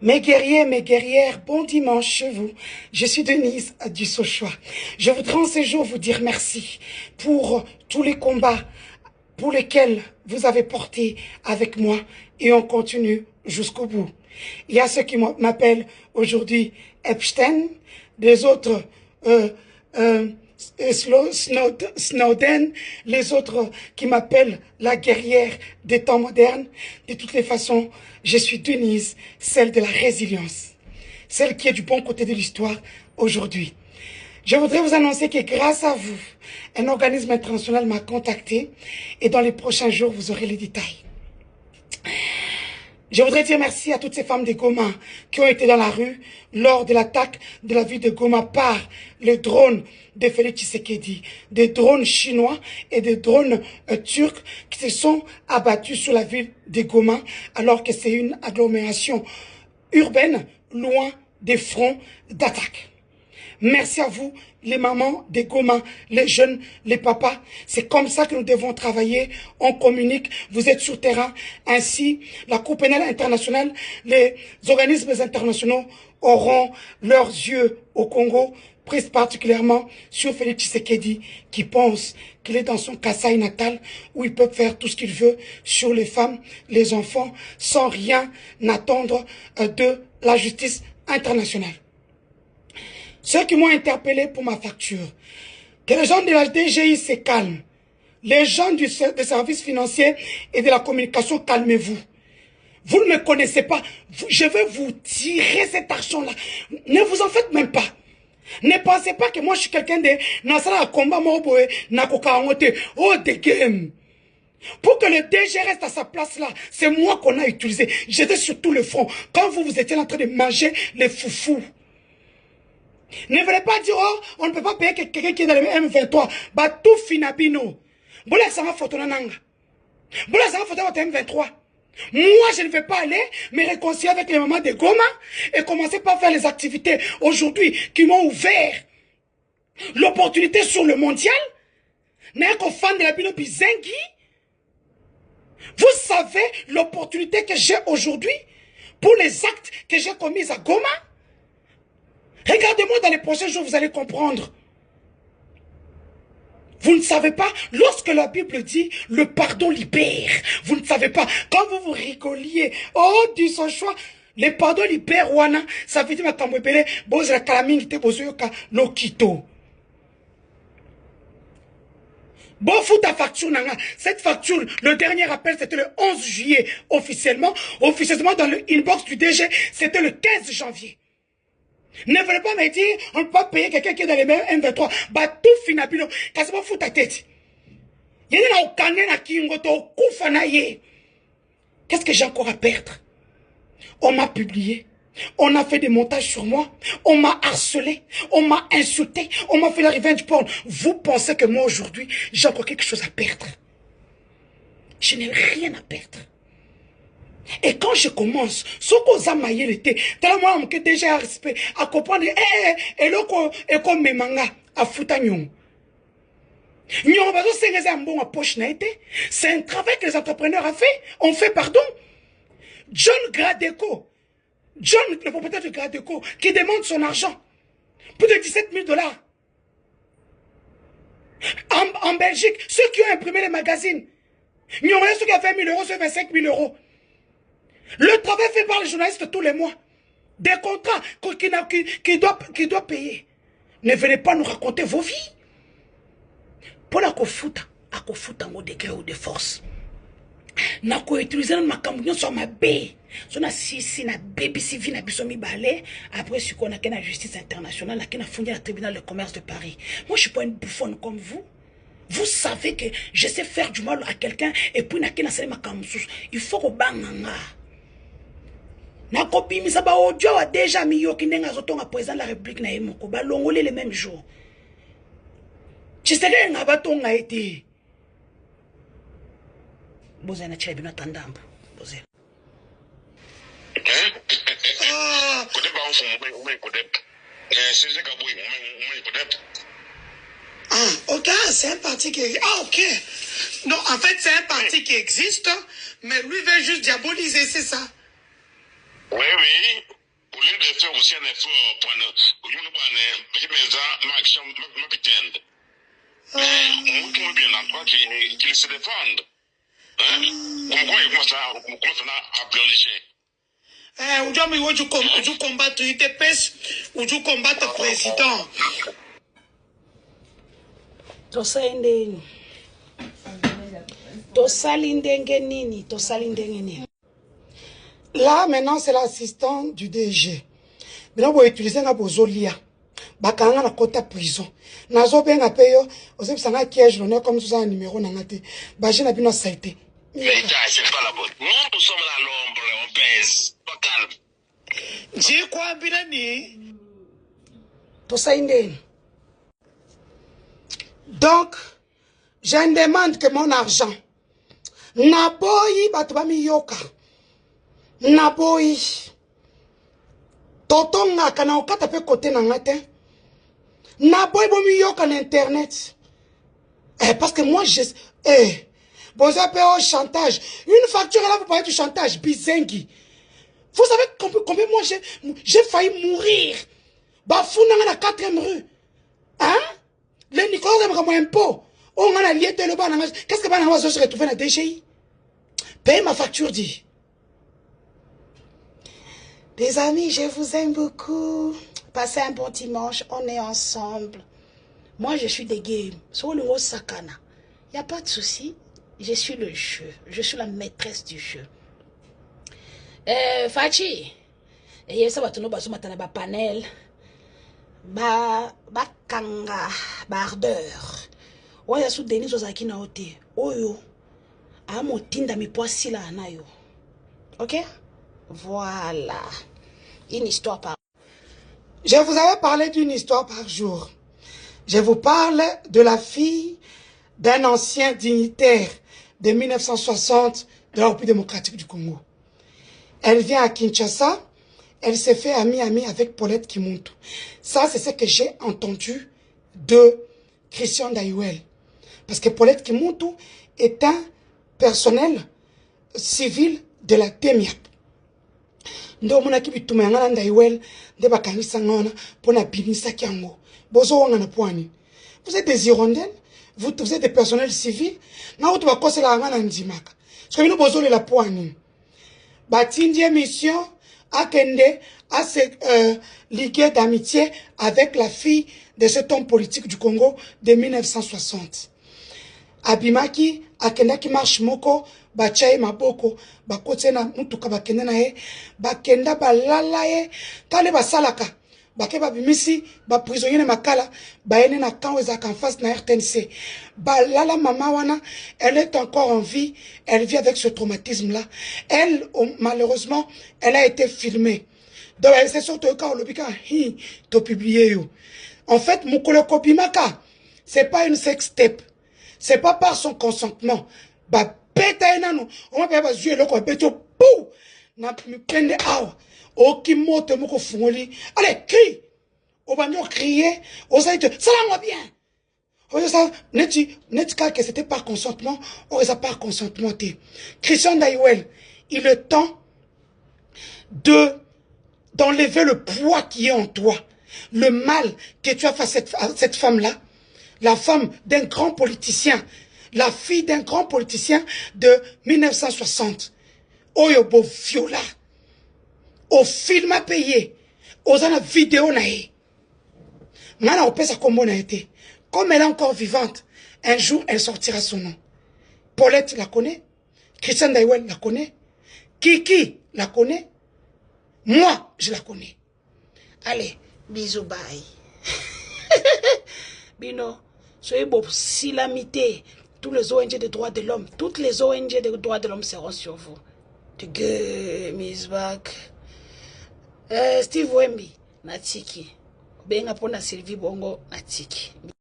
Mes guerriers, mes guerrières, bon dimanche chez vous. Je suis Denise du Sochois. Je voudrais en ce jour vous dire merci pour tous les combats pour lesquels vous avez porté avec moi et on continue jusqu'au bout. Il y a ceux qui m'appellent aujourd'hui Epstein, des autres Snowden, les autres qui m'appellent la guerrière des temps modernes. De toutes les façons, je suis Denise, celle de la résilience, celle qui est du bon côté de l'histoire aujourd'hui. Je voudrais vous annoncer que grâce à vous, un organisme international m'a contacté et dans les prochains jours, vous aurez les détails. Je voudrais dire merci à toutes ces femmes de Goma qui ont été dans la rue lors de l'attaque de la ville de Goma par les drones de Félix Tshisekedi, des drones chinois et des drones turcs qui se sont abattus sur la ville de Goma alors que c'est une agglomération urbaine loin des fronts d'attaque. Merci à vous, les mamans des Goma, les jeunes, les papas. C'est comme ça que nous devons travailler. On communique, vous êtes sur terrain. Ainsi, la Cour pénale internationale, les organismes internationaux auront leurs yeux au Congo, pris particulièrement sur Félix Tshisekedi, qui pense qu'il est dans son Kasaï natal, où il peut faire tout ce qu'il veut sur les femmes, les enfants, sans rien attendre de la justice internationale. Ceux qui m'ont interpellé pour ma facture, que les gens de la DGI se calment. Les gens des services financiers et de la communication, calmez-vous. Vous ne me connaissez pas. Je vais vous tirer cet argent-là. Ne vous en faites même pas. Ne pensez pas que moi je suis quelqu'un de Nasara combat Moboé, Nakokaote, oh de game. Pour que le DG reste à sa place là, c'est moi qu'on a utilisé. J'étais sur tout le front. Quand vous étiez en train de manger les foufous. Ne voulez pas dire, oh, on ne peut pas payer quelqu'un qui est dans le M23. Bah, tout finabino. Boula, ça va photo nananga. Boula, ça va photo votre M23. Moi, je ne vais pas aller me réconcilier avec les mamans de Goma et commencer par faire les activités aujourd'hui qui m'ont ouvert l'opportunité sur le mondial. N'est-ce qu'au fan de la Bino Bizengi? Vous savez l'opportunité que j'ai aujourd'hui pour les actes que j'ai commis à Goma? Regardez-moi dans les prochains jours, vous allez comprendre. Vous ne savez pas, lorsque la Bible dit le pardon libère, vous ne savez pas, quand vous vous rigoliez, oh, du son choix, le pardon libère, wana, ça veut dire ma kamwepele, boz la kalaming te bozoyoka no kito. Bon, fous ta facture, nanga. Cette facture, le dernier appel, c'était le 11 juillet, officiellement dans le inbox du DG, c'était le 15 janvier. Ne voulez pas me dire, on ne peut pas payer quelqu'un qui est dans les mêmes M23. Bah, tout finabino. Qu'est-ce que fous ta tête? Qu'est-ce que j'ai encore à perdre? On m'a publié. On a fait des montages sur moi. On m'a harcelé. On m'a insulté. On m'a fait la revenge porn. Vous pensez que moi, aujourd'hui, j'ai encore quelque chose à perdre? Je n'ai rien à perdre. Et quand je commence, ce qu'on a maillé l'été, tellement que déjà respect, à comprendre, et comme mes mangas, à foutre nyong. Nyong, c'est un travail que les entrepreneurs ont fait. On fait pardon. John Gradeco, John, le propriétaire de Gradeco, qui demande son argent. Plus de 17 000 $. En Belgique, ceux qui ont imprimé les magazines. Nyong, ceux qui ont fait 1 000 €, ceux qui ont fait 5 000 €. Le travail fait par les journalistes tous les mois. Des contrats qui doivent payer. Ne venez pas nous raconter vos vies. Pour la kofuta, à kofuta en degré ou de force. Na ko utiliser ma cambouillon sur ma baie. Sur na si na baby civil na bisomi balé. Après ce qu'on a qu'à la justice internationale, là qu'on a fondé le tribunal de commerce de Paris. Moi je suis pas une bouffonne comme vous. Vous savez que je sais faire du mal à quelqu'un et puis na qu'à na ma cambouillon. Il faut que banganga. Na copie misa ba audio a déjà mis yo kinenga zotonga président de la République na yemoko ba longolé le même jour. Tu sais que nga batonga été. Bozana tshebe na tandamba. Bozela. Ah, ko de ba on fo mo ko de. C'est ka boy mo ko de. Ah, ok, c'est un parti qui... Ah, ok. Non, en fait, c'est un parti qui existe, mais lui veut juste diaboliser, c'est ça. Oui, oui. aussi un effort pour une action marketing. Mais on peut bien entendre qu'ils se défendent. Pourquoi ils commencent à pleurnicher? Aujourd'hui, où combattre UTPS, où combattre le président. Là, maintenant, c'est l'assistant du DG. Maintenant, vous utilisez un bozolia. Bakanga na kota prison. Nazo ben apeyo, osep sanga kiège l'honneur comme ça un numéro nangate. Baje na bino saité. Mais c'est pas la bonne. Nous sommes à l'ombre, on pèse. Pas calme. J'ai quoi binani? To sainde. Donc, je demande que mon argent. Naboyi batubami yoka. Naboyi. Totonga kana okata pe côté nangate. Naboyi bomi yoka na internet. Parce que moi je vous appelez au chantage. Une facture là vous parlez du chantage bizengi. Vous savez combien moi j'ai failli mourir. Bafouna na 4e rue. Hein? Les Nicolas me ramènent un pot. On a lié de le ban. Qu'est-ce que ban se retrouver dans la DGI? Paye ma facture dit. Les amis, je vous aime beaucoup. Passez un bon dimanche, on est ensemble. Moi, je suis des games. Sur le mot sakana, il n'y a pas de souci. Je suis le jeu. Je suis la maîtresse du jeu. Fachi, et ça va te nous battre ba panel, ba kanga, ba ardeur. Oya sous Denis Ozaki na ote. Oyo, a motinda mi poisi la anayo. Ok? Voilà. Une histoire par. Je vous avais parlé d'une histoire par jour. Je vous parle de la fille d'un ancien dignitaire de 1960 de la République démocratique du Congo. Elle vient à Kinshasa. Elle s'est fait amie avec Paulette Kimuntu. Ça, c'est ce que j'ai entendu de Christian Dayuel. Parce que Paulette Kimuntu est un personnel civil de la TEMIAP. Ndo mona kibituma ngana Dayuel de bakangisa ngona pona binisa kyango. Bozo wanga na poani. Vous êtes des hirondelles, vous êtes des personnels civils. Na utu bakose la ngana ndimaka. Parce que nous bozo la poani. Batindi mission Akende à se liguer d'amitié avec la fille de cet homme politique du Congo de 1960. Abimaki, Akenda qui marche moko, Bachaye maboko, Bakote na mutuka bakende na ye, Bakenda balala ye, Kale basalaka, Bake babimisi, Baprisonnier na makala, Baene na kanwezaka en face na RTNC. Balala mama wana, elle est encore en vie, elle vit avec ce traumatisme-là. Elle, malheureusement, elle a été filmée. Donc, elle s'est sortie au cas où le bika, to publié yo. En fait, Mukolo Kopimaka, c'est pas une sextape. C'est pas par son consentement. Ba peta enano, on va pas jouer le quoi, beto pou, na mi pende awa. Okimote moko fungoli. Allez, crie. On va nous crier. On va dire, ça va bien. On va dire, net que c'était par consentement. On va par consentement. Christian Dayuel, il est temps d'enlever le poids qui est en toi. Le mal que tu as fait à cette femme-là. La femme d'un grand politicien. La fille d'un grand politicien de 1960. Oyobo Viola. Au film à payer. Aux la vidéo naïe. Maintenant, on peut sa combo na été. Comme elle est encore vivante, un jour, elle sortira son nom. Paulette la connaît. Christian Dayuel la connaît. Kiki la connaît. Moi, je la connais. Allez, bisous, bye. Bino, soyez beau, si l'amitié, tous les ONG des droits de l'homme, toutes les ONG des droits de l'homme seront sur vous. The game is back. Steve Wemby, Natiki. Benga pona Sylvie Bongo, Natiki.